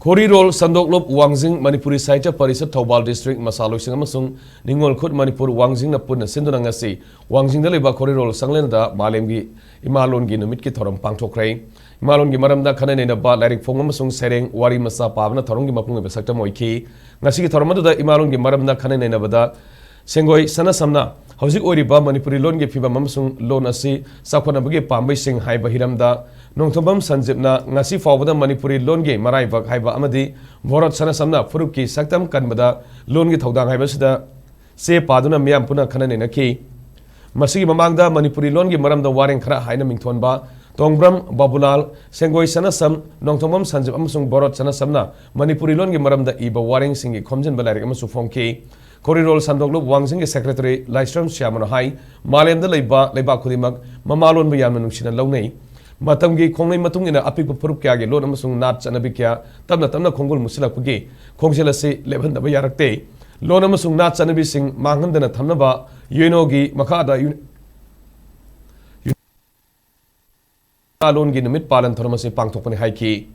Korirol Sandoklop Wangjing Manipuri Saita Parisat Thobal District Masalo Singamasung Ningol Kut Manipur Wangjing na Puna Sindunangasi Wangjing Daliba Korirol Sanglenda Malem gi Emalon gi Numit ki Thouram Pangthoknakhre Emalon gi maramda khane na ba Larik Fongamasung Sereng Wari Masa Pavna Thouram gi Mapung Besakta Moiki Ngasi ki Thouramada Emalon gi maramda khane na bada Sengoi Sana Samna Hauzik Oriba Manipuri Lon gi Fiba Mamsung Lon asi Sakwana Bagi Pambai Sing Haiba Hiramda Nongtobam Sanjipna Ngasi Fawbada Manipuri Lon gi Marai Vak Haiba Amadi Vorot Sana Samna Furuki Saktam Kanbada Lon gi Thaudang Haiba Sida Se Paduna Miam Puna Kanane Naki Masigi Mamangda Manipuri Lon gi Maramda Waring Khara Haina Mingthonba Tongbram Babulal Sengoi Sana Sam Nongtobam Sanjip Amasung Borot Sana Samna Manipuri Lon gi Maramda Iba Waring Singi Khomjin Balarik Amasu Fongki Korirol Sandoklop Wangjing Secretary Laistram Shamana Hai Malem da Leiba Kudimak Mamalon Bayam Nungsina Launei Matamgi Kongai Matung in a Apik Purup Kagi Lord Amasung Nats and Abikia Tamna Kongul Musilapagi Kongselasi Levan the Bayarakte Lord Amasung Nats and Abising Mangan than a Tamnaba Yunogi Makada Alon Numit Pallan Thouram Pangthoknakhre Haiki